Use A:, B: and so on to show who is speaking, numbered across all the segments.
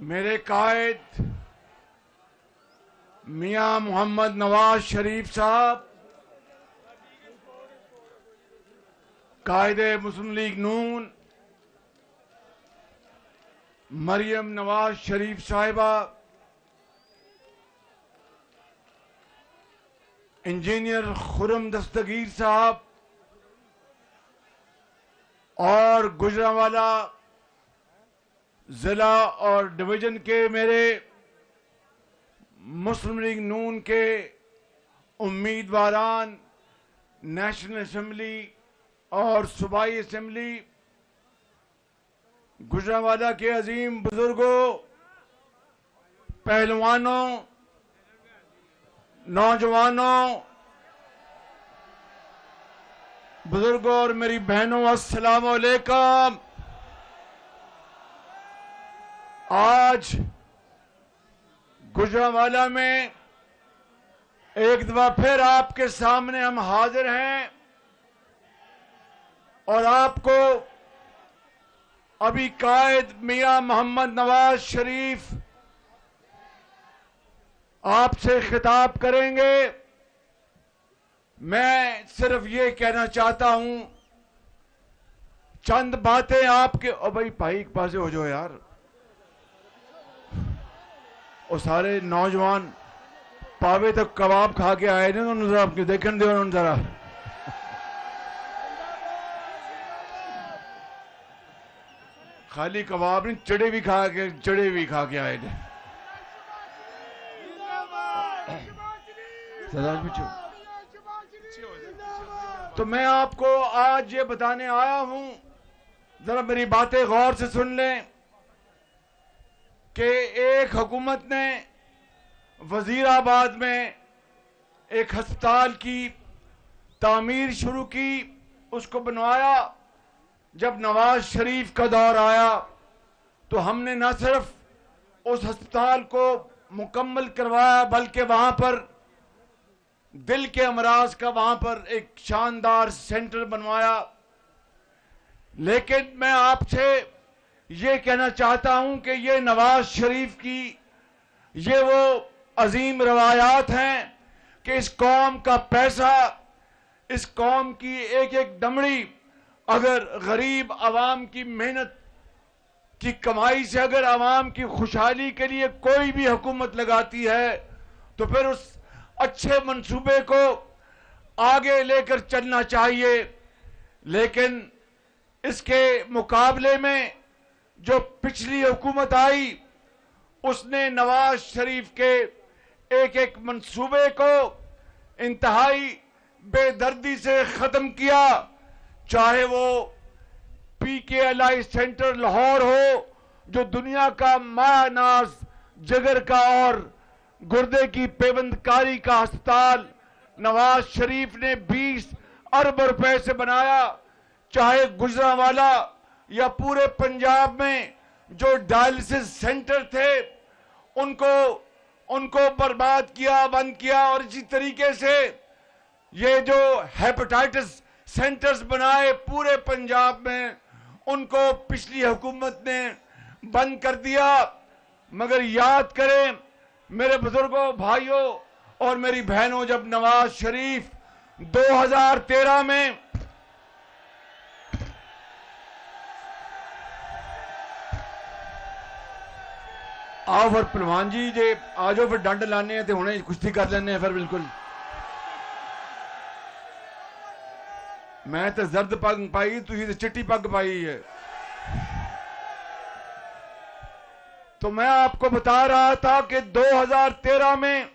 A: मेरे कायद मियां मोहम्मद नवाज शरीफ साहब, कायदे मुस्लिम लीग नून मरियम नवाज शरीफ साहिबा, इंजीनियर खुरम दस्तगीर साहब और गुजरांवाला जिला और डिवीजन के मेरे मुस्लिम लीग नून के उम्मीदवारान नेशनल असेंबली और सूबाई असेंबली, गुजरांवाला के अजीम बुजुर्गों, पहलवानों, नौजवानों, बुजुर्गों और मेरी बहनों, अस्सलाम वालेकुम। आज गुजरांवाला में एक दफा फिर आपके सामने हम हाजिर हैं और आपको अभी कायद मियां मोहम्मद नवाज शरीफ आपसे खिताब करेंगे। मैं सिर्फ ये कहना चाहता हूं, चंद बातें आपके। ओ भाई एक पासे हो जाओ यार। और सारे नौजवान पावे तक कबाब खा के आए ने, उन्होंने जरा आपके देखने दो, उन्होंने जरा खाली कबाब नहीं, चढ़े भी खा के आए ने। तो मैं आपको आज ये बताने आया हूं, जरा मेरी बातें गौर से सुन लें कि एक हुकूमत ने वजीराबाद में एक अस्पताल की तामीर शुरू की, उसको बनवाया। जब नवाज शरीफ का दौर आया तो हमने न सिर्फ उस अस्पताल को मुकम्मल करवाया, बल्कि वहां पर दिल के अमराज का वहां पर एक शानदार सेंटर बनवाया। लेकिन मैं आपसे ये कहना चाहता हूं कि ये नवाज शरीफ की ये वो अजीम रवायात हैं कि इस कौम का पैसा, इस कौम की एक एक दमड़ी अगर गरीब आवाम की मेहनत की कमाई से अगर आवाम की खुशहाली के लिए कोई भी हुकूमत लगाती है तो फिर उस अच्छे मंसूबे को आगे लेकर चलना चाहिए। लेकिन इसके मुकाबले में जो पिछली हुकूमत आई, उसने नवाज शरीफ के एक एक मंसूबे को इंतहाई बेदर्दी से खत्म किया। चाहे वो PKLI सेंटर लाहौर हो, जो दुनिया का मायानाज जिगर का और गुर्दे की पेवंदकारी का अस्पताल नवाज शरीफ ने 20 अरब रुपए से बनाया। चाहे गुजरांवाला या पूरे पंजाब में जो डायलिसिस सेंटर थे उनको बर्बाद किया, बंद किया। और इसी तरीके से ये जो हेपेटाइटिस सेंटर्स बनाए पूरे पंजाब में, उनको पिछली हुकूमत ने बंद कर दिया। मगर याद करें मेरे बुजुर्गों, भाइयों और मेरी बहनों, जब नवाज शरीफ 2013 में आओ फिर पहलवान जी जे आ जाओ, फिर डंड लाने हैं तो हुणे कुश्ती कर लेने फिर। बिल्कुल मैं तो जर्द पग पाई, तुसी तो चिट्टी पग पाई है। तो मैं आपको बता रहा था कि 2013 में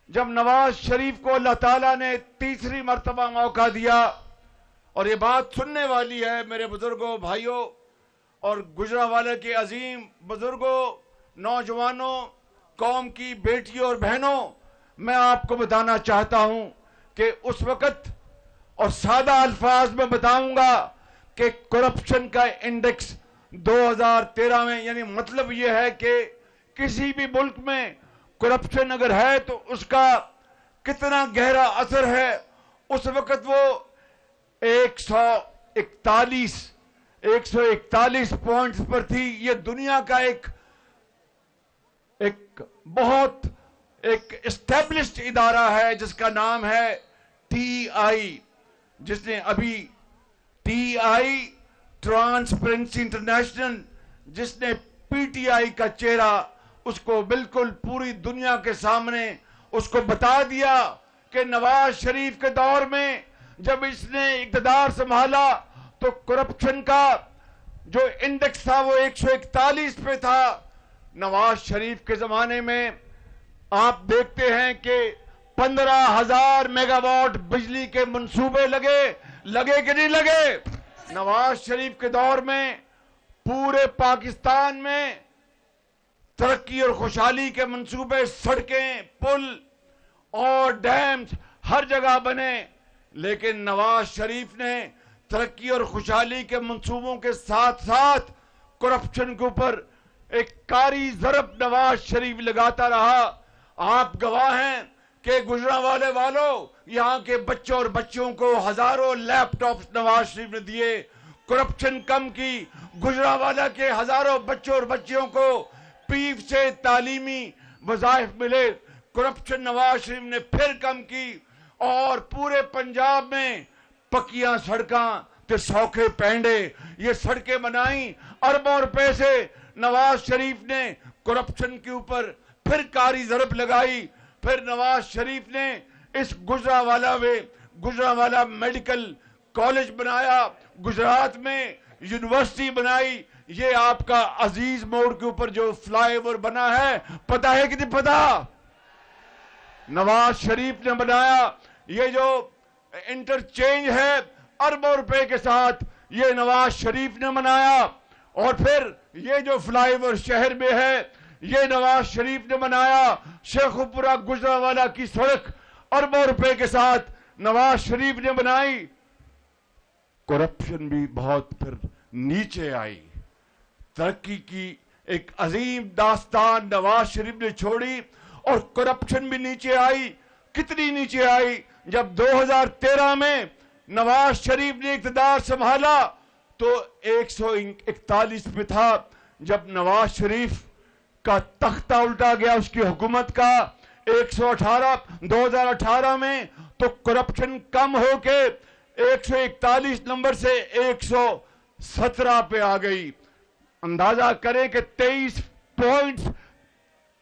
A: जब नवाज शरीफ को अल्लाह ताला ने तीसरी मर्तबा मौका दिया, और ये बात सुनने वाली है मेरे बुजुर्गों, भाइयों और गुजरांवाला के अजीम बुजुर्गों, नौजवानों, कौम की बेटियों और बहनों, मैं आपको बताना चाहता हूं कि उस वक्त, और सादा अल्फाज में बताऊंगा कि करप्शन का इंडेक्स 2013 में, यानी मतलब यह है कि किसी भी मुल्क में करप्शन अगर है तो उसका कितना गहरा असर है। उस वक्त वो 141 141 पॉइंट्स पर थी। ये दुनिया का एक बहुत एस्टेब्लिश्ड इदारा है जिसका नाम है TI, जिसने अभी TI ट्रांसपेरेंसी इंटरनेशनल, जिसने PTI का चेहरा उसको बिल्कुल पूरी दुनिया के सामने उसको बता दिया कि नवाज शरीफ के दौर में जब इसने इक़्तिदार संभाला तो करप्शन का जो इंडेक्स था वो 141 पे था। नवाज शरीफ के जमाने में आप देखते हैं कि 15,000 मेगावाट बिजली के मंसूबे लगे कि नहीं लगे। नवाज शरीफ के दौर में पूरे पाकिस्तान में तरक्की और खुशहाली के मंसूबे, सड़कें, पुल और डैम्स हर जगह बने। लेकिन नवाज शरीफ ने तरक्की और खुशहाली के मंसूबों के साथ साथ करप्शन के ऊपर एक कारी ज़रब नवाज शरीफ लगाता रहा। आप गवाह हैं कि गुजरांवाले वालों, यहां के बच्चों और बच्चियों को हजारों लैपटॉप्स नवाज शरीफ ने दिए, करप्शन कम की। गुजरांवाला के हजारों बच्चों और बच्चियों को पीफ से तालीमी वज़ाइफ मिले, करप्शन नवाज शरीफ ने फिर कम की। और पूरे पंजाब में पक्कियां सड़कां ते सौखे पैंडे ये सड़कें बनाई। अरबों रुपए से नवाज शरीफ ने करप्शन के ऊपर फिर कारी ज़रब लगाई। फिर नवाज शरीफ ने इस गुजरांवाला मेडिकल कॉलेज बनाया, गुजरात में यूनिवर्सिटी बनाई। ये आपका अजीज मोड़ के ऊपर जो फ्लाईओवर बना है, पता है कि नहीं पता? नवाज शरीफ ने बनाया। ये जो इंटरचेंज है अरबों रुपए के साथ, ये नवाज शरीफ ने बनाया। और फिर ये जो फ्लाईओवर शहर में है, ये नवाज शरीफ ने बनाया। शेखुपुरा गुजरांवाला की सड़क अरबों रुपए के साथ नवाज शरीफ ने बनाई। करप्शन भी बहुत फिर नीचे आई। तरक्की की एक अजीम दास्तान नवाज शरीफ ने छोड़ी और करप्शन भी नीचे आई। कितनी नीचे आई? जब 2013 में नवाज शरीफ ने इक़्तिदार संभाला तो 141 पे था। जब नवाज शरीफ का तख्ता उल्टा गया उसकी हुकूमत का 2018 में, तो करप्शन कम होके 141 नंबर से 117 पे आ गई। अंदाजा करें कि 23 पॉइंट्स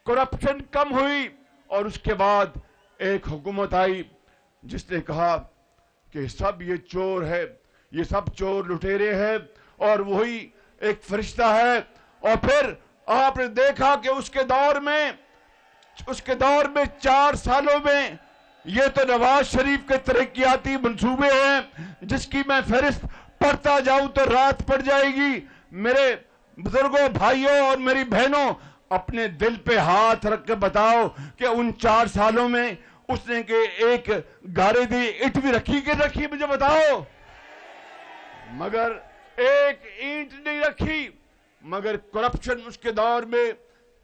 A: करप्शन कम हुई। और उसके बाद एक हुकूमत आई जिसने कहा कि सब ये चोर है, ये सब चोर लुटेरे हैं और वही एक फरिश्ता है। और फिर आपने देखा कि उसके दौर में 4 सालों में ये तो नवाज शरीफ के तरक्याती मंसूबे हैं जिसकी मैं फहरिस्त पढ़ता जाऊं तो रात पड़ जाएगी। मेरे बुजुर्गों, भाइयों और मेरी बहनों, अपने दिल पे हाथ रख के बताओ कि उन 4 सालों में उसने के एक गारे दी ईंट भी रखी मुझे बताओ। मगर एक ईंट नहीं रखी। मगर करप्शन उसके दौर में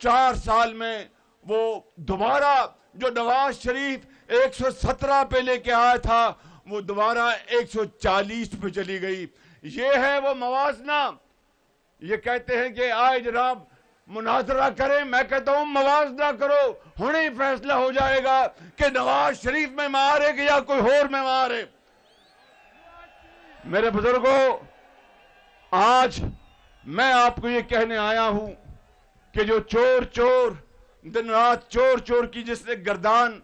A: 4 साल में वो दोबारा जो नवाज शरीफ 117 पे लेके आया था वो दोबारा 140 पे चली गई। ये है वो मवाजना। ये कहते हैं कि आए जनाब मुनाजरा करें, मैं कहता हूं मवाजना करो, हुणे ही फैसला हो जाएगा कि नवाज शरीफ में मार है कि या कोई और में मार है। मेरे बुजुर्गों, आज मैं आपको ये कहने आया हूं कि जो चोर दिन रात चोर की जिसने गर्दान,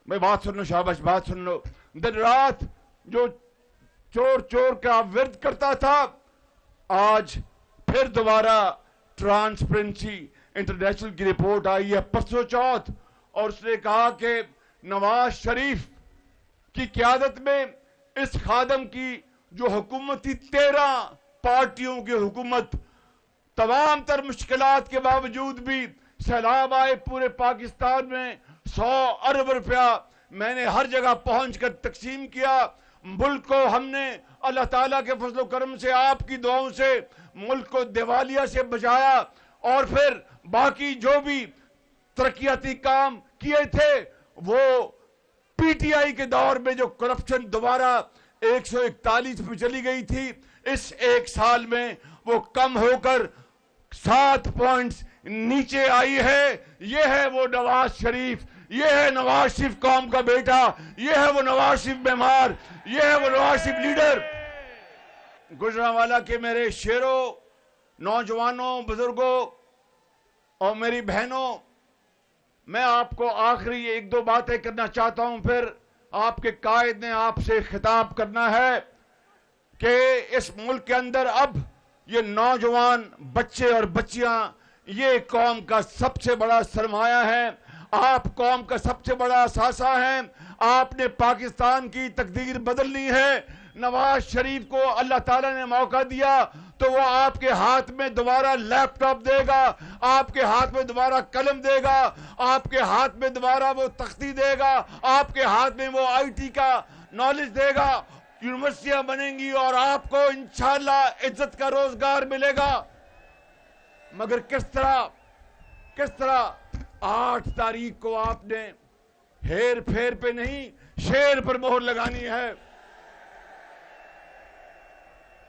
A: मैं बात सुन लो, शाबाश बात सुन लो, दिन रात जो चोर का विरोध करता था, आज फिर दोबारा ट्रांसपेरेंसी इंटरनेशनल की रिपोर्ट आई है परसों चौथ, और उसने कहा कि नवाज शरीफ की क़यादत में इस खादम की जो हुकूमत थी, 13 पार्टियों की हुकूमत, तमाम तर मुश्किलात के बावजूद भी सैलाब आए पूरे पाकिस्तान में, 100 अरब रुपया मैंने हर जगह पहुंचकर तकसीम किया। मुल्क को हमने अल्लाह ताला के फजल करम से, आपकी दुआओं से मुल्क को दिवालिया से बचाया। और फिर बाकी जो भी तरक्याती काम किए थे वो पीटीआई के दौर में जो करप्शन दोबारा 141 पे चली गई थी, इस एक साल में वो कम होकर 7 पॉइंट्स नीचे आई है। ये है वो नवाज शरीफ, ये है नवाज शरीफ कौम का बेटा, ये है वो नवाज शरीफ बीमार, ये है वो नवाज शरीफ लीडर। गुजरांवाला के मेरे शेरों, नौजवानों, बुजुर्गों और मेरी बहनों, मैं आपको आखिरी 1-2 बातें करना चाहता हूं। फिर आपके कायद ने आपसे खिताब करना है कि इस मुल्क के अंदर अब ये नौजवान बच्चे और बच्चियां ये कौम का सबसे बड़ा सरमाया है। आप कौम का सबसे बड़ा असासा हैं। आपने पाकिस्तान की तकदीर बदलनी है। नवाज शरीफ को अल्लाह ताला ने मौका दिया तो वो आपके हाथ में दोबारा लैपटॉप देगा, आपके हाथ में दोबारा कलम देगा, आपके हाथ में दोबारा वो तख्ती देगा, आपके हाथ में वो आईटी का नॉलेज देगा, यूनिवर्सिटियां बनेंगी और आपको इंशाअल्लाह इज्जत का रोजगार मिलेगा। मगर किस तरह 8 तारीख को आपने हेर फेर पे नहीं, शेर पर मोहर लगानी है।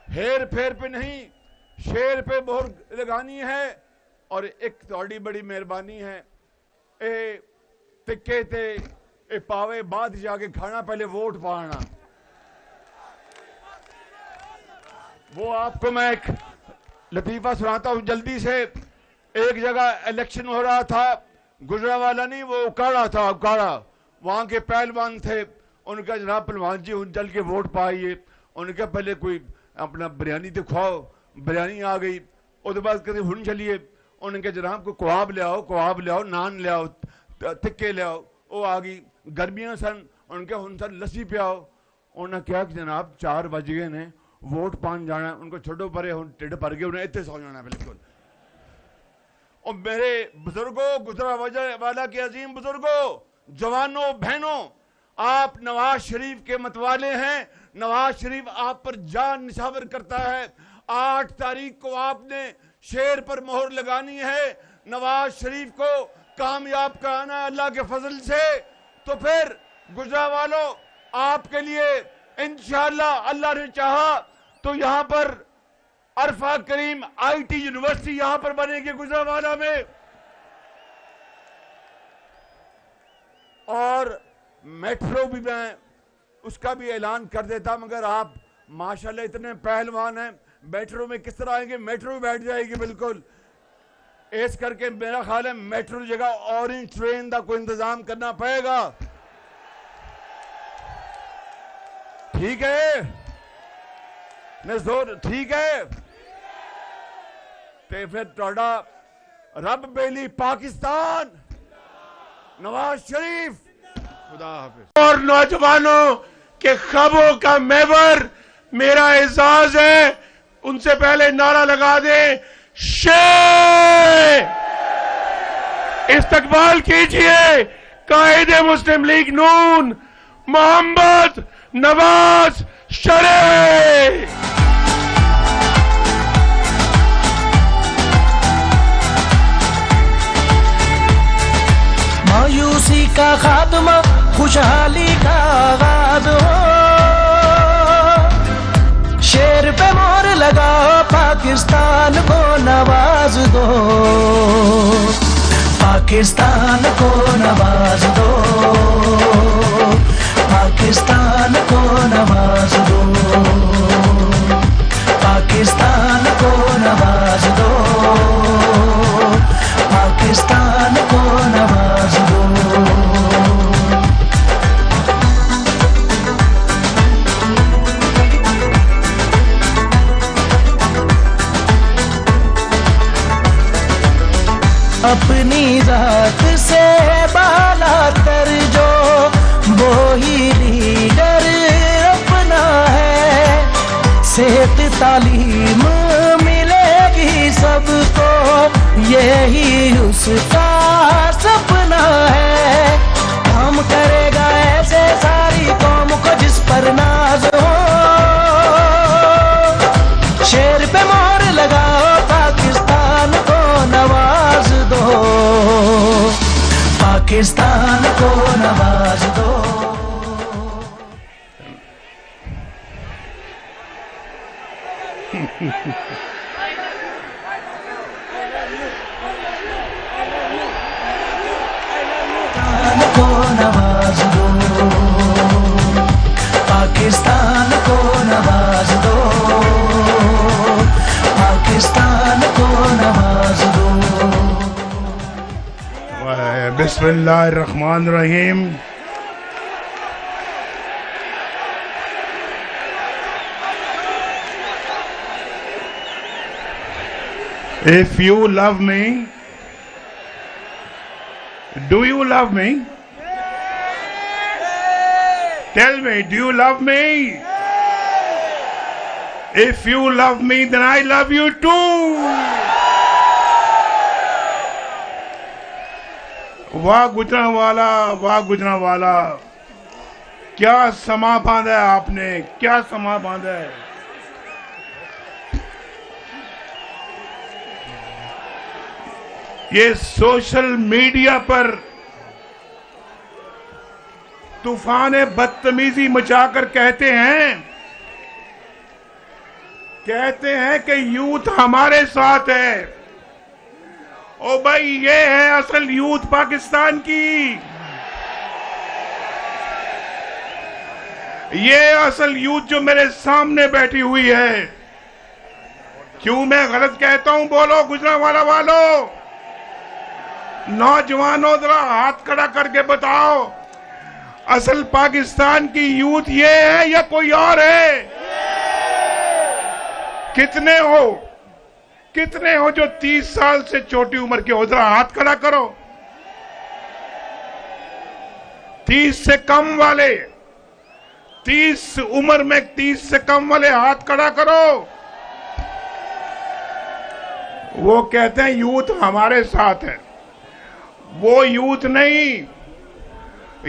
A: हेर फेर पे नहीं, शेर पे मोहर लगानी है। और एक थोड़ी बड़ी मेहरबानी है, ए तिक्के ते ए पावे बाद जाके खाना, पहले वोट पाना। वो आपको मैं एक लतीफा सुनाता हूं जल्दी से। एक जगह इलेक्शन हो रहा था, गुजरांवाला नहीं, वो उकाड़ा था, उकाड़ा। वहां के पहलवान थे। उनका जनाब पहलवान जी चल के वोट पाइए। उनके पहले कोई अपना बिरयानी तो खाओ। बिरयानी आ गई। उसके बाद कहते हुन चलिए। उनके जनाब को कबाब ले आओ, नान ले आओ, तिक्के ले आओ। वो आ गई। गर्मियां सन, उनके हुन सन लस्सी पियाओ। उन्हें क्या कि जनाब 4 बज गए ने, वोट पान जाना। उनको छोड़ो परे, हुन टिड भर गए, उन्हें इतने सौ जाना बिल्कुल। और मेरे बुजुर्गों, गुजरांवाला के अजीम बुजुर्गों, जवानों, बहनों, आप नवाज शरीफ के मतवाले हैं। नवाज शरीफ आप पर जान निछावर करता है। 8 तारीख को आपने शेर पर मोहर लगानी है। नवाज शरीफ को कामयाब कराना है अल्लाह के फजल से। तो फिर गुजरांवालों, आपके लिए इंशाअल्लाह अल्लाह ने चाहा तो यहां पर अरफा करीम आईटी यूनिवर्सिटी यहां पर बनेगी गुजरांवाला में। और मेट्रो भी मैं उसका भी ऐलान कर देता, मगर आप माशाल्लाह इतने पहलवान हैं, मेट्रो में किस तरह आएंगे? मेट्रो में बैठ जाएगी बिल्कुल। इस करके मेरा ख्याल है मेट्रो की जगह ऑरेंज ट्रेन का कोई इंतजाम करना पड़ेगा। ठीक है नजोर, ठीक है। तो फिर थोड़ा रब बेली पाकिस्तान, नवाज शरीफ, खुदा हाफिज।
B: और नौजवानों के ख्वाबों का महवर मेरा एजाज है। उनसे पहले नारा लगा दें, शेर। इस्तकबाल कीजिए कायदे मुस्लिम लीग नून मोहम्मद नवाज शरीफ।
C: मायूसी का खात्मा, खुशहाली का आगाज हो। शेर पे मोहर लगाओ, पाकिस्तान को नवाज दो, पाकिस्तान को नवाज दो, पाकिस्तान को नवाज दो, पाकिस्तान को नवाज दो, पाकिस्तान को नवाज दो। अपनी जात से बाला तर जो वो ही लीडर अपना है। सेहत तालीम मिलेगी सबको, यही उसका सपना है। काम करेगा ऐसे सारी कौम को जिस पर नाज हो। शेर पे मोहर लगाओ, पाकिस्तान को नवाज दो, पाकिस्तान को नवाज दो। को नवाज दो, पाकिस्तान को नवाज दो, पाकिस्तान को नवाज दो।
B: बिस्मिल्लाहिर्रहमानिर्रहीम। If you love me, do you love me? Tell me, do you love me? If you love me, then I love you too. वाह गुजरांवाला, वाह गुजरांवाला, क्या समा बांधा है आपने, क्या समा बांधा है। ये सोशल मीडिया पर तूफान बदतमीजी मचाकर कहते हैं कि यूथ हमारे साथ है। ओ भाई, ये है असल यूथ पाकिस्तान की, ये असल यूथ जो मेरे सामने बैठी हुई है। क्यों मैं गलत कहता हूं? बोलो गुजरांवाला वालों, नौजवानों, जरा हाथ खड़ा करके बताओ, असल पाकिस्तान की यूथ ये है या कोई और है? कितने हो जो 30 साल से छोटी उम्र के हो? जरा हाथ खड़ा करो। 30 से कम वाले, 30 उम्र में 30 से कम वाले हाथ खड़ा करो। वो कहते हैं यूथ हमारे साथ है। वो यूथ नहीं,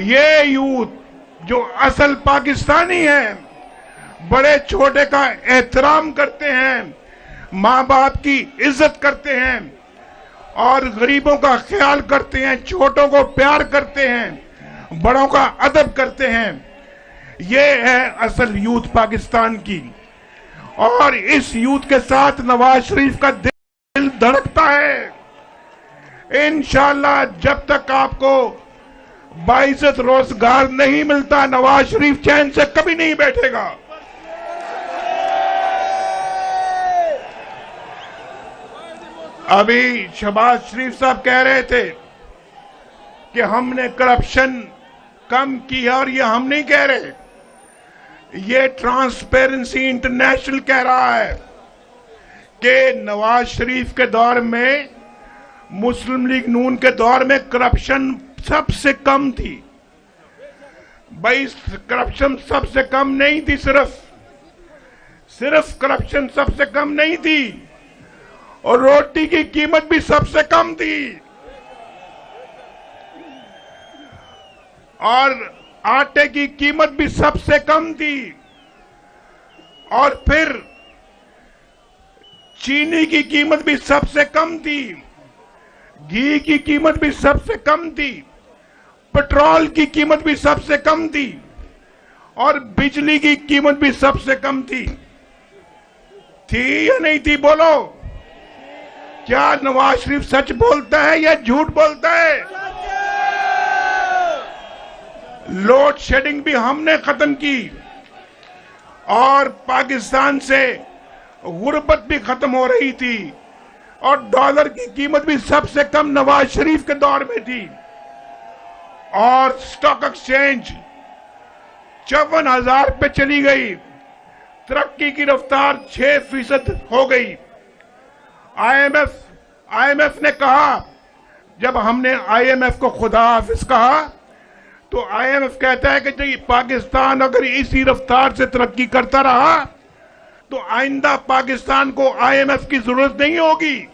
B: ये यूथ जो असल पाकिस्तानी है, बड़े छोटे का एहतराम करते हैं, माँ बाप की इज्जत करते हैं और गरीबों का ख्याल करते हैं, छोटों को प्यार करते हैं, बड़ों का अदब करते हैं। ये है असल यूथ पाकिस्तान की। और इस यूथ के साथ नवाज शरीफ का दिल धड़कता है। इंशाअल्लाह जब तक आपको बाइज्जत रोजगार नहीं मिलता, नवाज शरीफ चैन से कभी नहीं बैठेगा। अभी शहबाज शरीफ साहब कह रहे थे कि हमने करप्शन कम किया, और ये हम नहीं कह रहे, ये ट्रांसपेरेंसी इंटरनेशनल कह रहा है कि नवाज शरीफ के दौर में, मुस्लिम लीग नून के दौर में करप्शन सबसे कम थी। भाई, करप्शन सबसे कम नहीं थी, सिर्फ करप्शन सबसे कम नहीं थी, और रोटी की कीमत भी सबसे कम थी, और आटे की कीमत भी सबसे कम थी, और फिर चीनी की कीमत भी सबसे कम थी, घी की कीमत भी सबसे कम थी, पेट्रोल की कीमत भी सबसे कम थी, और बिजली की कीमत भी सबसे कम थी या नहीं थी? बोलो, क्या नवाज शरीफ सच बोलता है या झूठ बोलता है? लोड शेडिंग भी हमने खत्म की, और पाकिस्तान से गुर्बत भी खत्म हो रही थी, और डॉलर की कीमत भी सबसे कम नवाज शरीफ के दौर में थी, और स्टॉक एक्सचेंज 54,000 पे चली गई, तरक्की की रफ्तार 6% हो गई। आईएमएफ ने कहा, जब हमने आईएमएफ को खुदा हाफिज कहा, तो आईएमएफ कहता है कि पाकिस्तान अगर इसी रफ्तार से तरक्की करता रहा तो आइंदा पाकिस्तान को आईएमएफ की जरूरत नहीं होगी।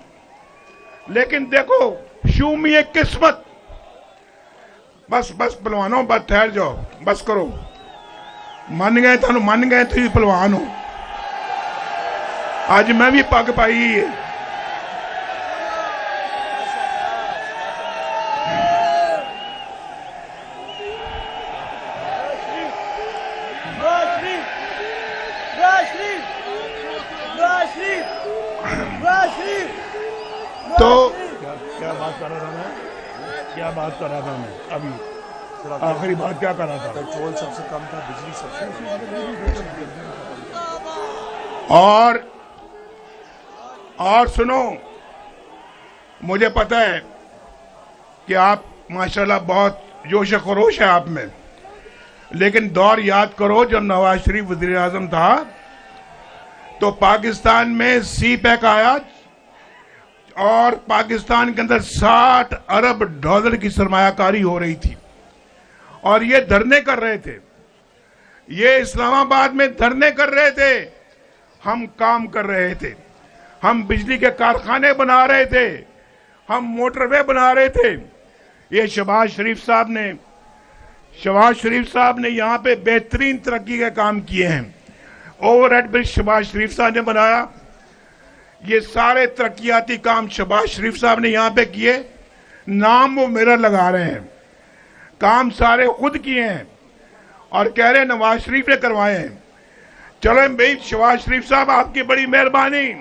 B: लेकिन देखो, शूमी एक किस्मत। बस पहलवानों, बस ठहर जाओ, बस करो, मन गए तो पहलवान हो। आज मैं भी पग पाई है। तो क्या बात कर रहा था मैं? क्या बात कर रहा था मैं अभी? आखिरी बात क्या कर रहा था?
D: पेट्रोल सबसे कम था, बिजली सबसे
B: और सुनो, मुझे पता है कि आप माशाल्लाह बहुत जोश खरोश है आप में, लेकिन दौर याद करो जब नवाज शरीफ वजीर आजम था तो पाकिस्तान में सी पैक आया और पाकिस्तान के अंदर 60 अरब डॉलर की सरमायाकारी हो रही थी और ये धरने कर रहे थे, ये इस्लामाबाद में धरने कर रहे थे, हम काम कर रहे थे, हम बिजली के कारखाने बना रहे थे, हम मोटरवे बना रहे थे। ये शहबाज शरीफ साहब ने यहाँ पे बेहतरीन तरक्की के काम किए हैं। ओवरहेड ब्रिज शहबाज शरीफ साहब ने बनाया, ये सारे तरक्याती काम शहबाज शरीफ साहब ने यहाँ पे किए, नाम वो मेरा लगा रहे हैं, काम सारे खुद किए हैं और कह रहे हैं नवाज शरीफ ने करवाए हैं। चलो भाई शहबाज शरीफ साहब आपकी बड़ी मेहरबानी,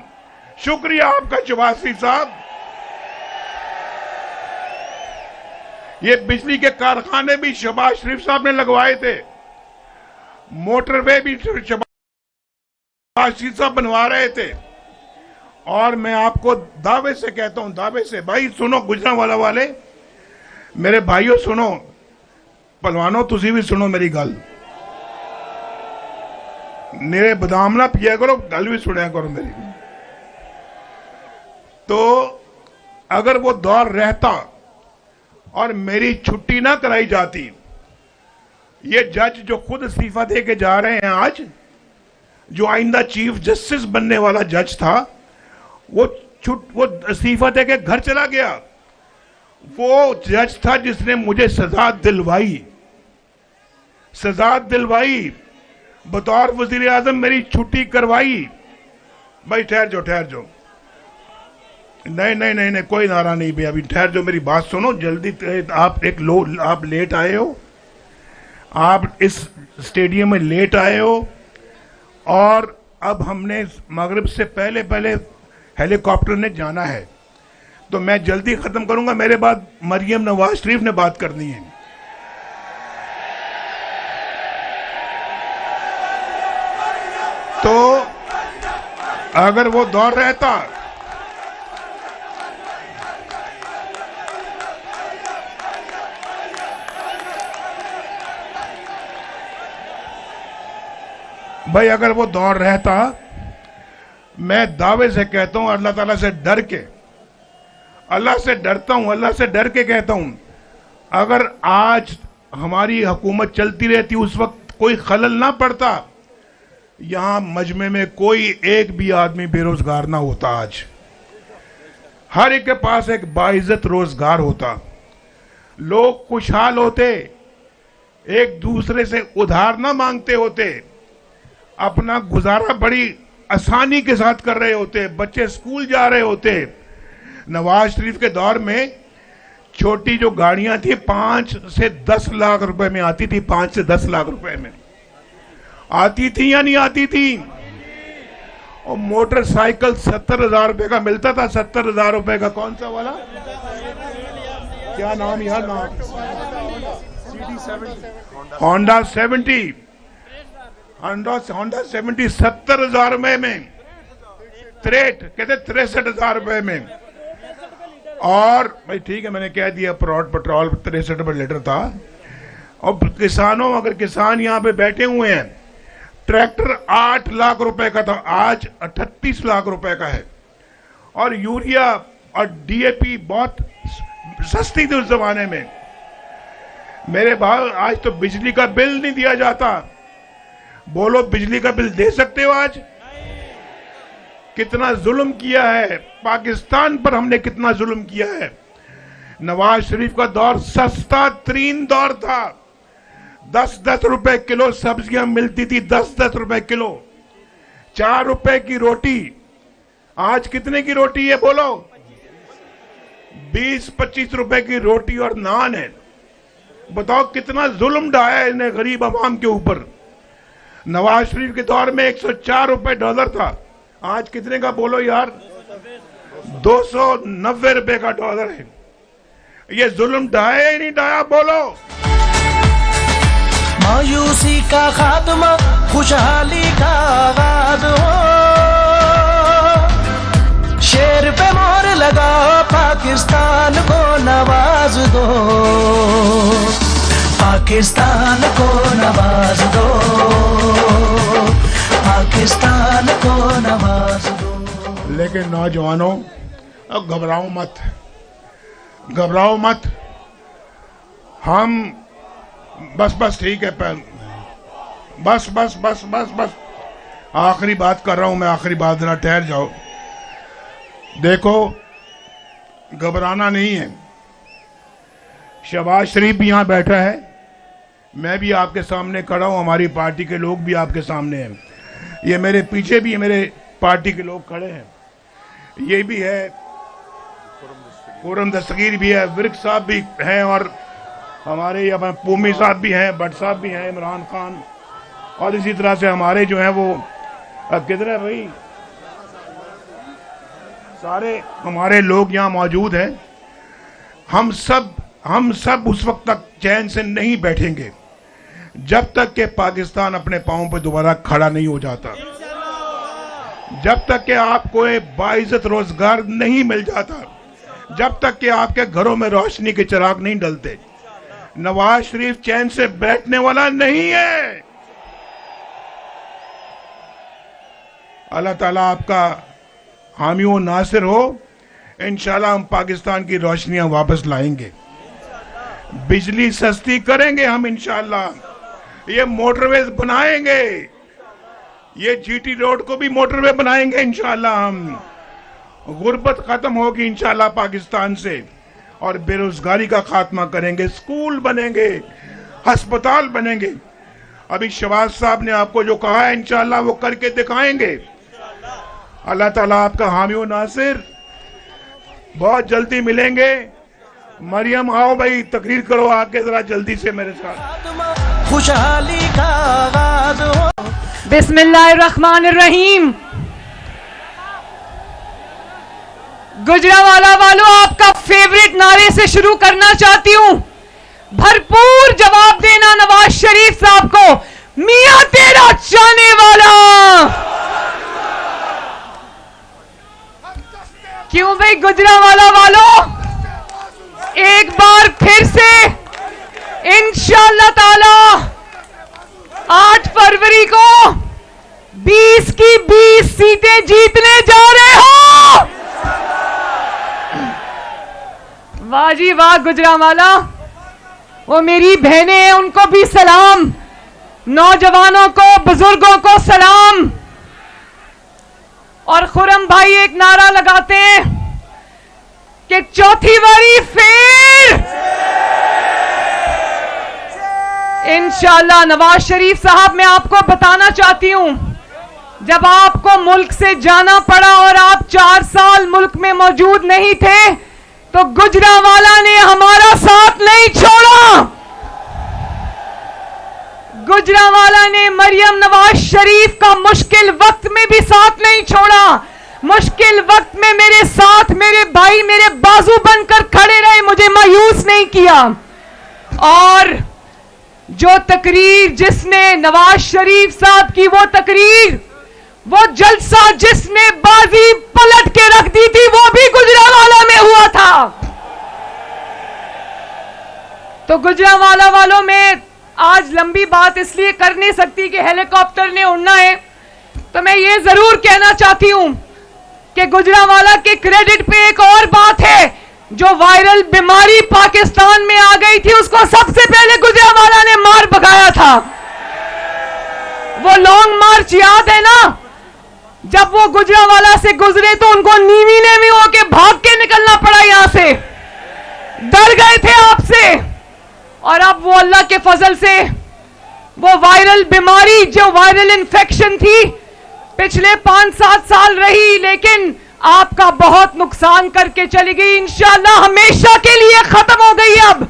B: शुक्रिया आपका शहबाज शरीफ साहब। ये बिजली के कारखाने भी शहबाज शरीफ साहब ने लगवाए थे, मोटरवे भी शहबाज शरीफ साहब बनवा रहे थे। और मैं आपको दावे से कहता हूं, दावे से, भाई सुनो गुजरांवाला वाले मेरे भाइयों, सुनो पहलवानों, तुसी भी सुनो मेरी गल, मेरे बदाम ना पिया करो, गल भी सुनिया करो मेरी। तो अगर वो दौर रहता और मेरी छुट्टी ना कराई जाती, ये जज जो खुद इस्तीफा दे के जा रहे हैं आज, जो आइंदा चीफ जस्टिस बनने वाला जज था, वो इस्तीफा दे के घर चला गया। वो जज था जिसने मुझे सजा दिलवाई, बतौर वजीर आजम मेरी छुट्टी करवाई। भाई ठहर जाओ, नहीं, कोई नारा नहीं भैया, अभी ठहर जाओ, मेरी बात सुनो जल्दी। आप लेट आए हो, आप इस स्टेडियम में लेट आए हो और अब हमने मगरिब से पहले हेलीकॉप्टर ने जाना है, तो मैं जल्दी खत्म करूंगा, मेरे बाद मरियम नवाज शरीफ ने बात करनी है। तो अगर वो दौर रहता, भाई अगर वो दौर रहता, मैं दावे से कहता हूं, अल्लाह ताला से डर के, अल्लाह से डरता हूं, अल्लाह से डर के कहता हूं, अगर आज हमारी हुकूमत चलती रहती, उस वक्त कोई खलल ना पड़ता, यहां मजमे में कोई एक भी आदमी बेरोजगार ना होता। आज हर एक के पास एक बाइज्जत रोजगार होता, लोग खुशहाल होते, एक दूसरे से उधार ना मांगते होते, अपना गुजारा बड़ी आसानी के साथ कर रहे होते, बच्चे स्कूल जा रहे होते। नवाज शरीफ के दौर में छोटी जो गाड़ियां थी 5 से 10 लाख रुपए में आती थी, 5 से 10 लाख रुपए में आती थी या नहीं आती थी? और मोटरसाइकिल 70,000 रुपए का मिलता था, 70,000 रुपए का। कौन सा वाला, क्या नाम यार, नाम होंडा 70, होंडा 70 70,000 रुपए में, 63,000 रुपए में। और भाई ठीक है, मैंने कह दिया, पेट्रोल 63 रुपए लीटर था। और किसानों, अगर किसान यहाँ पे बैठे हुए हैं, ट्रैक्टर 8 लाख रुपए का था, आज 38 लाख रुपए का है। और यूरिया और डीएपी बहुत सस्ती थी उस जमाने में। मेरे भाई आज तो बिजली का बिल नहीं दिया जाता। बोलो, बिजली का बिल दे सकते हो आज? कितना जुल्म किया है पाकिस्तान पर, हमने कितना जुल्म किया है। नवाज शरीफ का दौर सस्ता तरीन दौर था, 10-10 रुपए किलो सब्जियां मिलती थी, 10-10 रुपए किलो। 4 रुपए की रोटी, आज कितने की रोटी है बोलो? 20-25 रुपए की रोटी और नान है। बताओ कितना जुल्म ढाया है इन्हें गरीब आवाम के ऊपर। नवाज शरीफ के दौर में 104 रुपए डॉलर था, आज कितने का बोलो यार? 290 रुपए का डॉलर है। ये जुल्म ढाया ही नहीं ढाया, बोलो।
C: मायूसी का खात्मा, खुशहाली का आगाज हो। शेर पे मोहर लगाओ, पाकिस्तान को नवाज दो, पाकिस्तान को नवाज दो, पाकिस्तान को नवाज दो।
B: लेकिन नौजवानों, अब घबराओ मत, घबराओ मत। हम बस ठीक है, बस बस बस बस बस आखिरी बात कर रहा हूं मैं, आखिरी बात, जरा ठहर जाओ। देखो, घबराना नहीं है। शहबाज शरीफ भी यहां बैठा है, मैं भी आपके सामने खड़ा हूं, हमारी पार्टी के लोग भी आपके सामने हैं। ये मेरे पीछे भी मेरे पार्टी के लोग खड़े हैं, ये भी है, खुर्रम दस्तगीर भी है, विर्क साहब भी हैं, और हमारे यहाँ पूमी साहब भी हैं, भट्ट साहब भी हैं, इमरान खान, और इसी तरह से हमारे जो हैं वो किधर है भाई, सारे हमारे लोग यहाँ मौजूद हैं। हम सब उस वक्त तक चैन से नहीं बैठेंगे जब तक कि पाकिस्तान अपने पांवों पर दोबारा खड़ा नहीं हो जाता, जब तक कि आपको एक बाइज्जत रोजगार नहीं मिल जाता, जब तक कि आपके घरों में रोशनी के चिराग नहीं डलते। नवाज शरीफ चैन से बैठने वाला नहीं है। अल्लाह ताला आपका हामी व नासिर हो। इंशाल्लाह हम पाकिस्तान की रोशनियां वापस लाएंगे, बिजली सस्ती करेंगे हम इंशाल्लाह, ये मोटरवे बनाएंगे, ये जीटी रोड को भी मोटरवे बनाएंगे इंशाल्लाह हम। गुर्बत खत्म होगी इंशाल्लाह पाकिस्तान से, और बेरोजगारी का खात्मा करेंगे, स्कूल बनेंगे, अस्पताल बनेंगे। अभी शहबाज साहब ने आपको जो कहा है इंशाल्लाह वो करके दिखाएंगे। अल्लाह ताला आपका हामी व नासिर। बहुत जल्दी मिलेंगे। मरियम आओ भाई, तकरीर करो आके जरा जल्दी से मेरे साथ।
C: खुशहाली का आगाज हो।
E: बिस्मिल्लाहिर्रहमानिर्रहीम। गुजरांवाला वालों, आपका फेवरेट नारे से शुरू करना चाहती हूं। भरपूर जवाब देना नवाज शरीफ साहब को, मियां तेरा चाहने वाला। क्यों भाई गुजरांवाला वालों, एक बार फिर से इंशाअल्लाह ताला 8 फरवरी को 20 की 20 सीटें जीतने जा रहे हो। वाह जी वाह गुजरांवाला। वो मेरी बहनें हैं, उनको भी सलाम, नौजवानों को, बुजुर्गों को सलाम। और खुर्रम भाई एक नारा लगाते हैं कि चौथी बारी फिर इंशाअल्लाह। नवाज शरीफ साहब, मैं आपको बताना चाहती हूं, जब आपको मुल्क से जाना पड़ा और आप 4 साल मुल्क में मौजूद नहीं थे, तो गुजरांवाला ने हमारा साथ नहीं छोड़ा। गुजरांवाला ने मरियम नवाज शरीफ का मुश्किल वक्त में भी साथ नहीं छोड़ा। मुश्किल वक्त में मेरे साथ मेरे भाई, मेरे बाजू बनकर खड़े रहे, मुझे मायूस नहीं किया। और जो तकरीर जिसने नवाज शरीफ साहब की, वो तकरीर, वो जलसा जिसने बाजी पलट के रख दी थी, वो भी गुजरांवाला में हुआ था। तो गुजरांवाला वालों में आज लंबी बात इसलिए कर नहीं सकती कि हेलीकॉप्टर ने उड़ना है, तो मैं ये जरूर कहना चाहती हूं कि गुजरांवाला के क्रेडिट पे एक और बात है। जो वायरल बीमारी पाकिस्तान में आ गई थी, उसको सबसे पहले गुजरांवाला ने मार भगाया था। वो लॉन्ग मार्च याद है ना, जब वो गुजरांवाला से गुजरे तो उनको नीवी नेवी होके भाग के निकलना पड़ा, यहां से डर गए थे आपसे। और अब वो अल्लाह के फजल से वो वायरल बीमारी, जो वायरल इन्फेक्शन थी, पिछले 5-7 साल रही, लेकिन आपका बहुत नुकसान करके चली गई। इंशाअल्लाह हमेशा के लिए खत्म हो गई अब।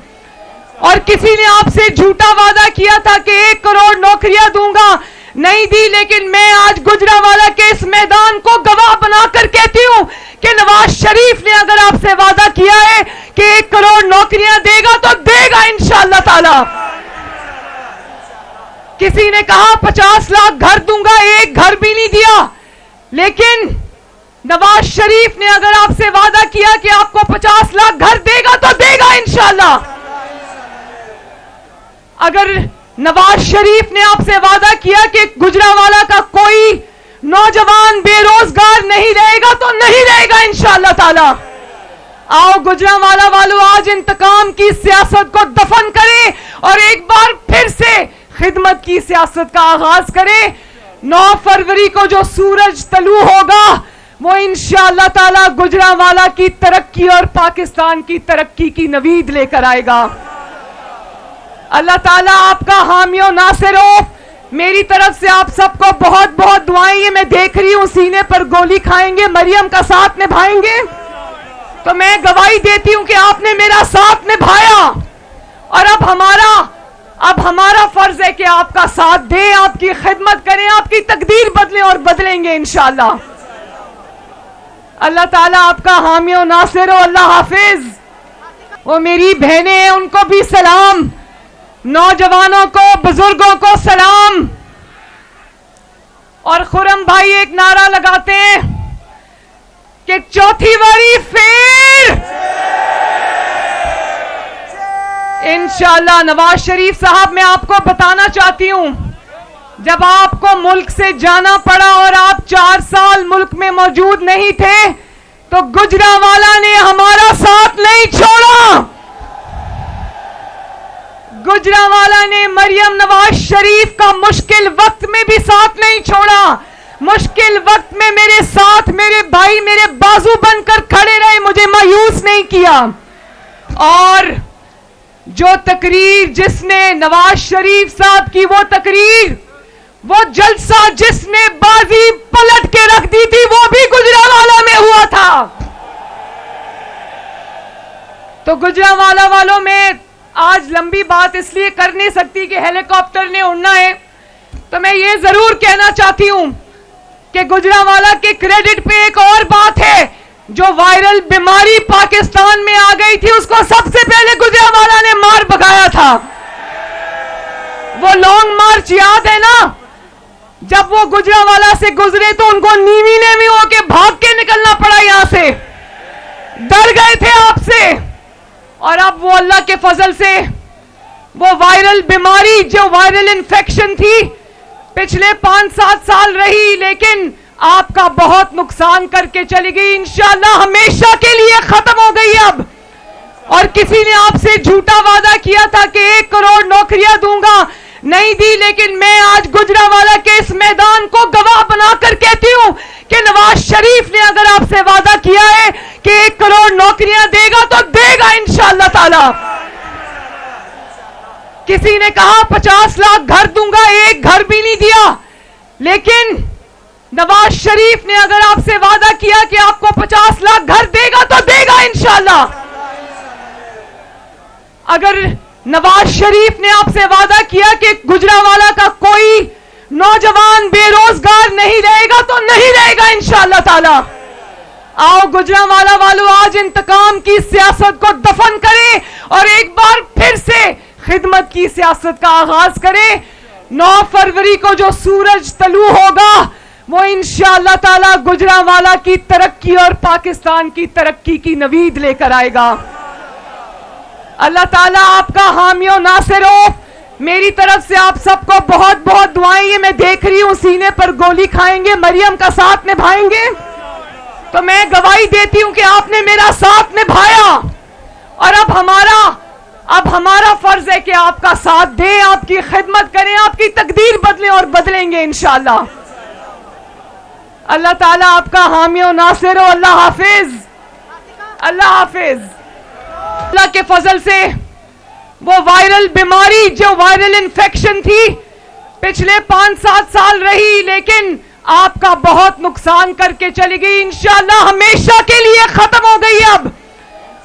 E: और किसी ने आपसे झूठा वादा किया था कि 1 करोड़ नौकरियां दूंगा, नहीं दी। लेकिन मैं आज गुजरांवाला के इस मैदान को गवाह बनाकर कहती हूं कि नवाज शरीफ ने अगर आपसे वादा किया है कि 1 करोड़ नौकरियां देगा तो देगा इंशाअल्लाह ताला। किसी ने कहा 50 लाख घर दूंगा, एक घर भी नहीं दिया, लेकिन नवाज शरीफ ने अगर आपसे वादा किया कि आपको 50 लाख घर देगा तो देगा इंशाअल्लाह। अगर नवाज शरीफ ने आपसे वादा किया कि गुजरांवाला का कोई नौजवान बेरोजगार नहीं रहेगा तो नहीं रहेगा इंशाअल्लाह ताला। आओ गुजरांवाला वालों, आज इंतकाम की सियासत को दफन करें और एक बार फिर से खिदमत की सियासत का आगाज करें। 9 फरवरी को जो सूरज तलू होगा वो इंशाअल्लाह ताला गुजरांवाला की तरक्की और पाकिस्तान की तरक्की की नवीद लेकर आएगा। अल्लाह ताला आपका हामी और नासिर हो। मेरी तरफ से आप सबको बहुत बहुत दुआएं। ये मैं देख रही हूं सीने पर गोली खाएंगे, मरियम का साथ निभाएंगे, तो मैं गवाही देती हूं कि आपने मेरा साथ निभाया और अब हमारा फर्ज है कि आपका साथ दें, आपकी खिदमत करें, आपकी तकदीर बदलें और बदलेंगे इंशाअल्लाह। अल्लाह ताला आपका हामी और नासिर हो। अल्लाह हाफिज। वो मेरी बहनें हैं, उनको भी सलाम, नौजवानों को, बुजुर्गों को सलाम। और खुरम भाई एक नारा लगाते हैं कि चौथी बारी फिर इंशाअल्लाह। नवाज शरीफ साहब, मैं आपको बताना चाहती हूं, जब आपको मुल्क से जाना पड़ा और आप 4 साल मुल्क में मौजूद नहीं थे तो गुजरांवाला ने हमारा साथ नहीं छोड़ा। गुजरांवाला ने मरियम नवाज शरीफ का मुश्किल वक्त में भी साथ नहीं छोड़ा। मुश्किल वक्त में मेरे साथ मेरे भाई मेरे बाजू बनकर खड़े रहे, मुझे मायूस नहीं किया। और जो तकरीर जिसने नवाज शरीफ साहब की, वो तकरीर, वो जलसा जिसने बाजी पलट के रख दी थी, वो भी गुजरांवाला में हुआ था। तो गुजरांवाला वालों, में आज लंबी बात इसलिए कर नहीं सकती कि हेलीकॉप्टर ने उड़ना है, तो मैं ये जरूर कहना चाहती हूं कि गुजरांवाला के क्रेडिट पे एक और बात है। जो वायरल बीमारी पाकिस्तान में आ गई थी, उसको सबसे पहले गुजरांवाला ने मार भगाया था। वो लॉन्ग मार्च याद है ना? जब वो गुजरांवाला से गुजरे तो उनको नीवी नेवी होके भाग के निकलना पड़ा, यहां से डर गए थे आपसे। और अब वो अल्लाह के फजल से वो वायरल बीमारी, जो वायरल इन्फेक्शन थी, पिछले 5-7 साल रही, लेकिन आपका बहुत नुकसान करके चली गई। इंशाअल्लाह हमेशा के लिए खत्म हो गई अब। और किसी ने आपसे झूठा वादा किया था कि 1 करोड़ नौकरियां दूंगा, नहीं दी, लेकिन मैं आज गुजरांवाला के इस मैदान को गवाह बनाकर कहती हूं कि नवाज शरीफ ने अगर आपसे वादा किया है कि 1 करोड़ नौकरियां देगा तो देगा इंशाअल्लाह ताला। किसी ने कहा 50 लाख घर दूंगा, एक घर भी नहीं दिया, लेकिन नवाज शरीफ ने अगर आपसे वादा किया कि आपको 50 लाख घर देगा तो देगा इंशाअल्लाह। अगर नवाज शरीफ ने आपसे वादा किया कि गुजरांवाला का कोई नौजवान बेरोजगार नहीं रहेगा तो नहीं रहेगा इंशाअल्लाह ताला। आओ गुजरांवाला वालों, आज इंतकाम की सियासत को दफन करें और एक बार फिर से खिदमत की सियासत का आगाज करें। 9 फरवरी को जो सूरज तलू होगा वो इंशाअल्लाह ताला गुजरांवाला की तरक्की और पाकिस्तान की तरक्की की नवीद लेकर आएगा। अल्लाह ताला आपका हामी और नासिर हो। मेरी तरफ से आप सबको बहुत बहुत दुआएं। ये मैं देख रही हूं सीने पर गोली खाएंगे, मरियम का साथ निभाएंगे, तो मैं गवाही देती हूं कि आपने मेरा साथ निभाया और अब हमारा फर्ज है कि आपका साथ दें, आपकी खिदमत करें, आपकी तकदीर बदलें और बदलेंगे इंशाअल्लाह। अल्लाह ताला आपका हामी और नासिर हो। अल्लाह हाफिज। अल्लाह हाफिज। अल्लाह के फजल से वो वायरल बीमारी, जो वायरल इन्फेक्शन थी, पिछले 5-7 साल रही, लेकिन आपका बहुत नुकसान करके चली गई। इंशाअल्लाह हमेशा के लिए खत्म हो गई अब।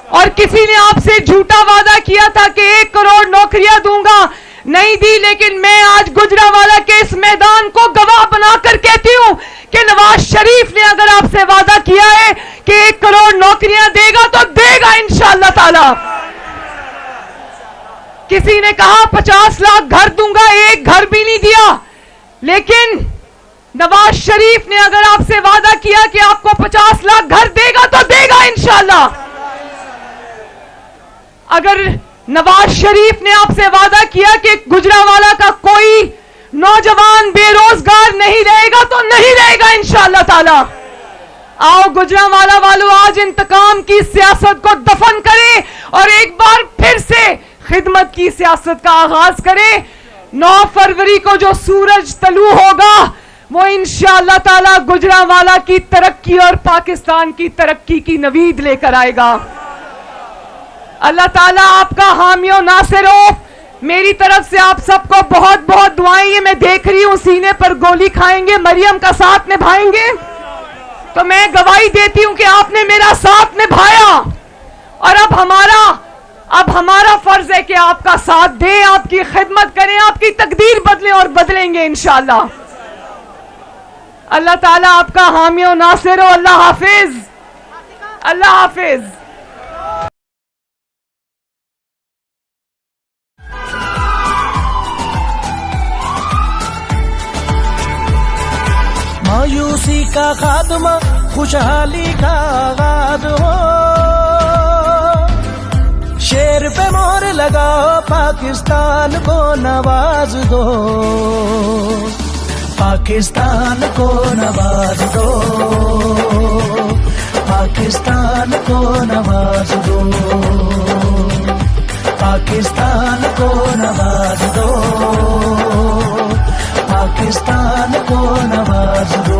E: और किसी ने आपसे झूठा वादा किया था कि 1 करोड़ नौकरियां दूंगा, नहीं दी, लेकिन मैं आज गुजरांवाला के इस मैदान को गवाह बनाकर कहती हूं कि नवाज शरीफ ने अगर आपसे वादा किया है कि 1 ताला। किसी ने कहा 50 लाख घर दूंगा, एक घर भी नहीं दिया। लेकिन नवाज शरीफ ने अगर आपसे वादा किया कि आपको 50 लाख घर देगा तो देगा इंशाल्लाह। अगर नवाज शरीफ ने आपसे वादा किया कि गुजरांवाला का कोई नौजवान बेरोजगार नहीं रहेगा तो नहीं रहेगा इंशाल्लाह ताला। आओ गुजरांवाला वालों, आज इंतकाम की सियासत को दफन करें और एक बार फिर से खिदमत की सियासत का आगाज करें। 9 फरवरी को जो सूरज तलू होगा वो इंशाअल्लाह ताला गुजरांवाला की तरक्की और पाकिस्तान की तरक्की की नवीद लेकर आएगा। अल्लाह ताला आपका हामी और नासिर हो। मेरी तरफ से आप सबको बहुत बहुत दुआएं। ये मैं देख रही हूं सीने पर गोली खाएंगे, मरियम का साथ निभाएंगे, तो मैं गवाही देती हूं कि आपने मेरा साथ निभाया और अब हमारा फर्ज है कि आपका साथ दें, आपकी खिदमत करें, आपकी तकदीर बदलें और बदलेंगे इंशाअल्लाह। अल्लाह ताला आपका हामी और नासिर हो। अल्लाह हाफिज, अल्लाह हाफिज।
C: मायूसी का खात्मा, खुशहाली का आगाज हो। शेर पे मोहर लगाओ, पाकिस्तान को नवाज दो, पाकिस्तान को नवाज दो, पाकिस्तान को नवाज दो, पाकिस्तान को नवाज दो, पाकिस्तान को नवाज दो।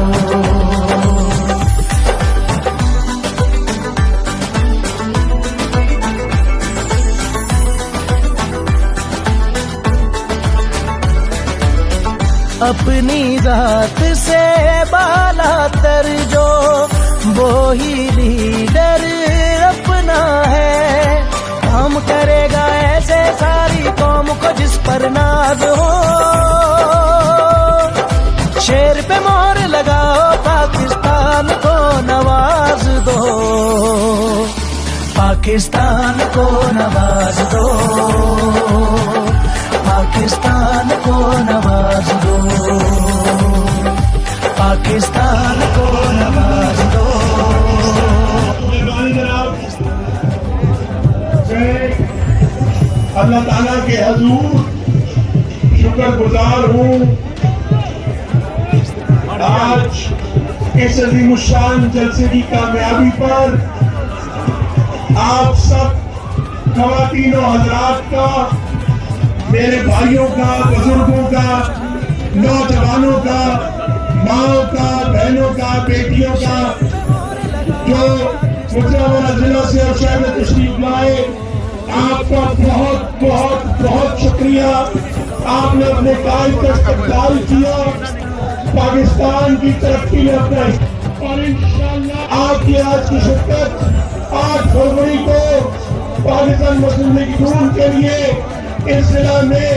C: अपनी जात से बाला तर जो वो ही लीडर अपना है। काम करेगा ऐसे सारी कौम को जिस पर नाज हो। शेर पे मोहर लगाओ, पाकिस्तान को नवाज दो, पाकिस्तान को नवाज दो, पाकिस्तान को नवाज दो, पाकिस्तान को नवाज दो।
B: अल्लाह ताला के हजूर शुक्रगुजार हूँ। आज इस अज़ीमुश्शान जलसे की कामयाबी पर आप सब ख़वातीन और हज़रात का, मेरे भाइयों का, बुजुर्गों का, नौजवानों का, माओ का, बहनों का, बेटियों का, जो गुजरांवाला जिला से और शहर में तशरीफ लाए, आपका बहुत बहुत बहुत शुक्रिया। आपने अपने कायल का इस्तकबाल किया, पाकिस्तान की तरक्की में अपना, और इंशाअल्लाह आपकी आज की शिरकत 8 फरवरी को पाकिस्तान मुस्लिम लीग नून के लिए इस जिला में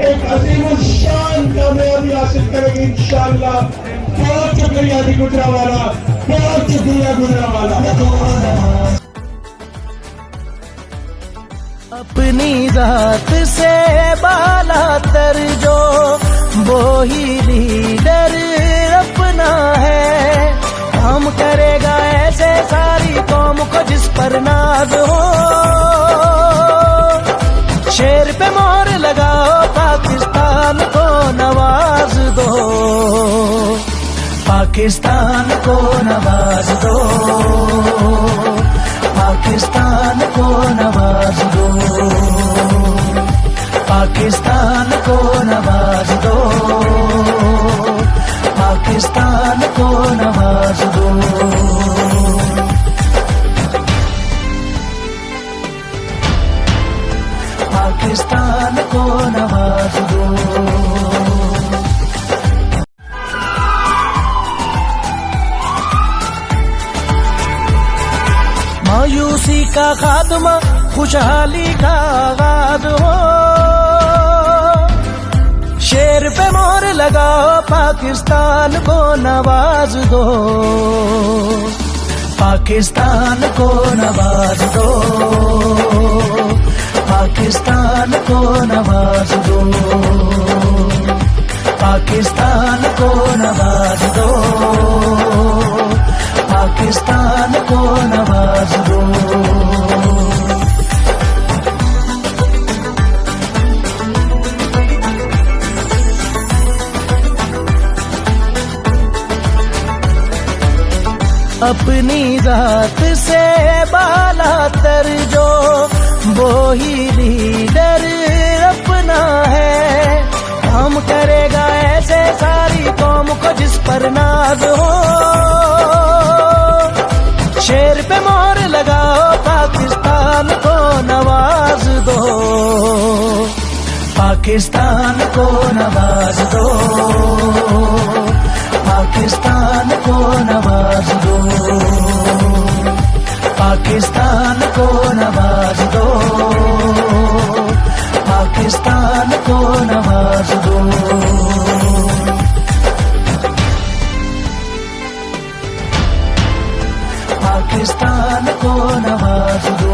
B: एक अज़ीमुश्शान कामयाबी हासिल करेंगे इंशाअल्लाह। बहुत शुक्रिया जी गुजरांवाला, बहुत शुक्रिया गुजरांवाला।
C: अपनी जात से बाला तर जो वो ही लीडर अपना है। काम करेगा ऐसे सारी कौम को जिस पर नाज हो। शेर पे मोहर लगाओ, पाकिस्तान को नवाज दो, पाकिस्तान को नवाज दो, पाकिस्तान को नवाज दो, पाकिस्तान को नवाज दो, पाकिस्तान को नवाज दो। पाकिस्तान को नवाज दो। मायूसी का खात्मा, खुशहाली का आगाज हो। शेर पे मोहर लगाओ, पाकिस्तान को नवाज दो, पाकिस्तान को नवाज दो, पाकिस्तान को नवाज दो, पाकिस्तान को नवाज दो, पाकिस्तान को नवाज दो। अपनी जात से बाला तर जो वो ही लीडर अपना है, काम करेगा ऐसे सारी कौम को जिस पर नाज हो। शेर पे मोहर लगाओ, पाकिस्तान को नवाज दो, पाकिस्तान को नवाज दो, पाकिस्तान को नवाज दो, पाकिस्तान को नवाज दो, पाकिस्तान को नवाज दो। पाकिस्तान को नवाज दो।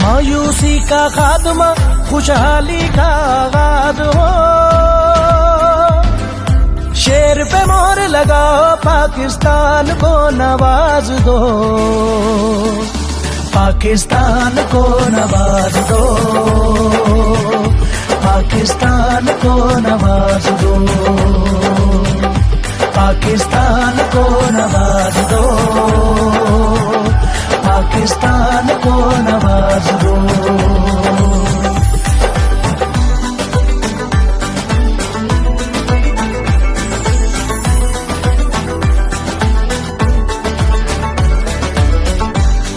C: मायूसी का खात्मा, खुशहाली का आगाज हो। शेर पे मोहर लगाओ, पाकिस्तान को नवाज दो, पाकिस्तान को नवाज दो, पाकिस्तान को नवाज दो, पाकिस्तान को नवाज दो, पाकिस्तान को नवाज दो।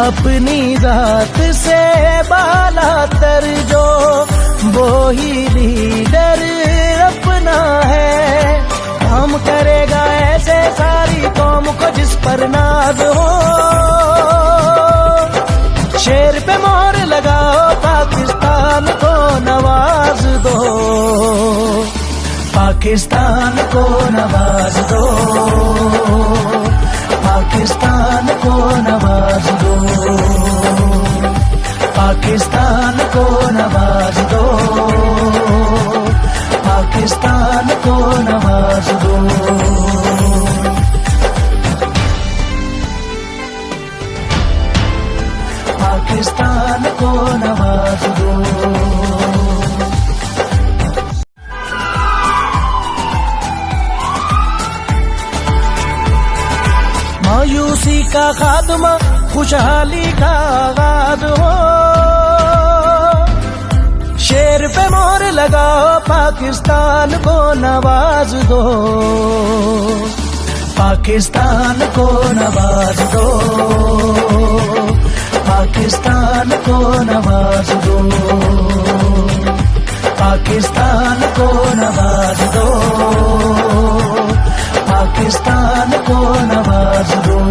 C: अपनी जात से बाला तर जो वो ही लीडर अपना है, काम करेगा ऐसे सारी कौम को जिस पर नाज हो। शेर पे मोहर लगाओ, पाकिस्तान को नवाज दो, पाकिस्तान को नवाज दो, पाकिस्तान को नवाज दो, पाकिस्तान को नवाज दो, पाकिस्तान को नवाज दो। पाकिस्तान को नवाज दो। मायूसी का खात्मा, खुशहाली का आगाज हो। शेर पे मोहर लगाओ, पाकिस्तान को नवाज दो, पाकिस्तान को नवाज दो, पाकिस्तान को नवाज दो, पाकिस्तान को नवाज दो, पाकिस्तान को नवाज दो।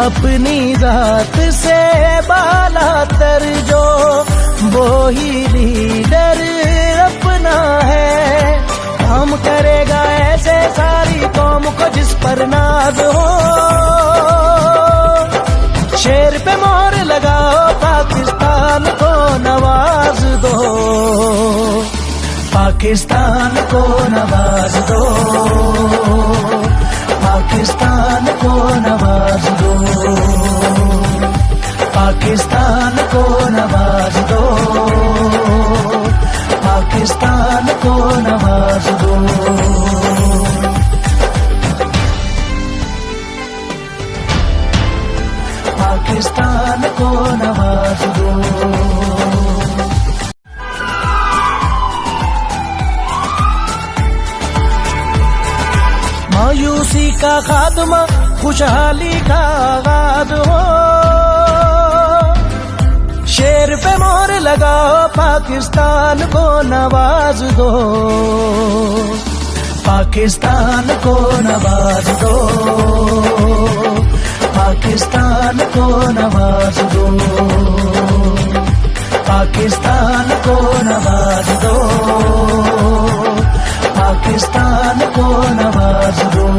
C: अपनी जात से बाला तर जो वो ही लीडर अपना है, काम करेगा ऐसे सारी कौम को जिस पर नाज हो। शेर पे मोहर लगाओ, पाकिस्तान को नवाज दो, पाकिस्तान को नवाज दो, पाकिस्तान को नवाज दो, पाकिस्तान को नवाज दो, पाकिस्तान को नवाज दो। पाकिस्तान को नवाज दो। मायूसी का खात्मा, खुशहाली का आगाज हो। शेर पे मोहर लगाओ, पाकिस्तान को नवाज दो, पाकिस्तान को नवाज दो, पाकिस्तान को नवाज दो, पाकिस्तान को नवाज दो, पाकिस्तान को नवाज दो।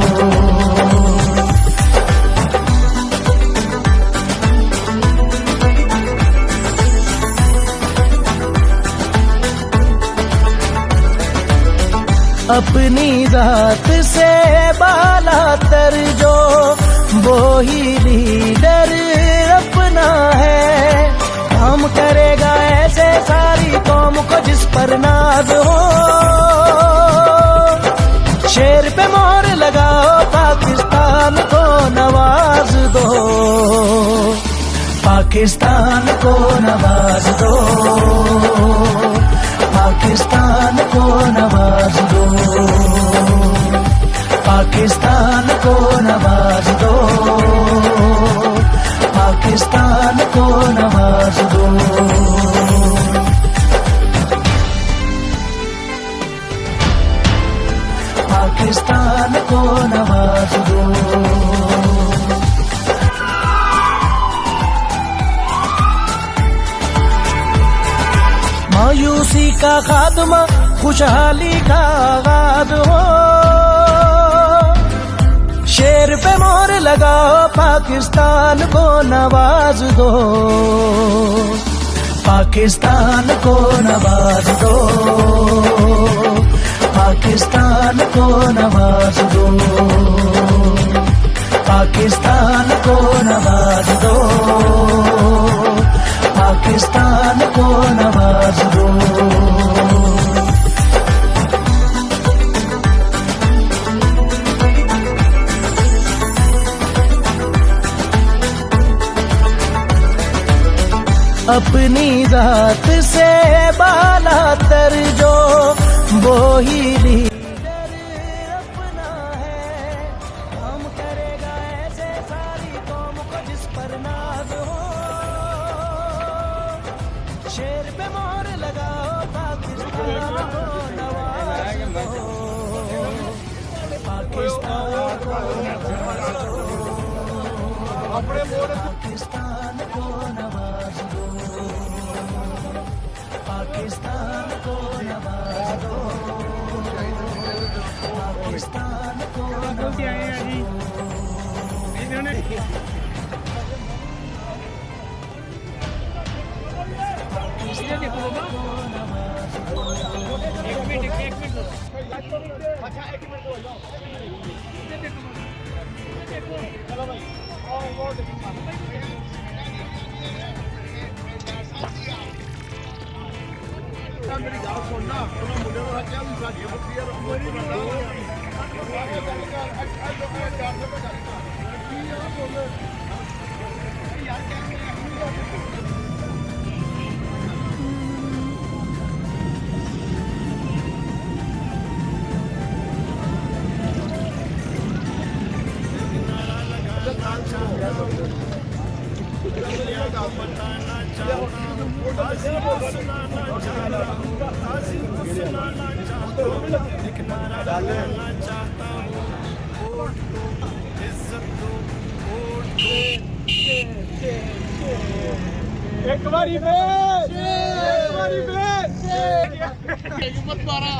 C: अपनी जात से बाला तर जो वो ही लीडर अपना है, काम करेगा ऐसे सारी कौम को जिस पर नाज हो। शेर पे मोहर लगाओ, पाकिस्तान को नवाज दो, पाकिस्तान को नवाज दो, पाकिस्तान को नवाज दो, पाकिस्तान को नवाज दो, पाकिस्तान को नवाज दो। पाकिस्तान को नवाज दो। मायूसी का खात्मा, खुशहाली का आगाज हो। शेर पे मोहर लगाओ, पाकिस्तान को नवाज दो, पाकिस्तान को नवाज दो, पाकिस्तान को नवाज दो, पाकिस्तान को नवाज दो, पाकिस्तान को नवाज दो। अपनी जात से बाला तर जो वो ही लीडर अपना है, काम करेगा ऐसे सारी कौम को जिस पर नाज हो। शेर पे मोहर लगाओ, पाकिस्तान को नवाज दो, पाकिस्तान को नवाज दो, पाकिस्तान को नवाज दो, पाकिस्तान को नवाज दो, पाकिस्तान को नवाज
F: एक बारी हिम्मत मारा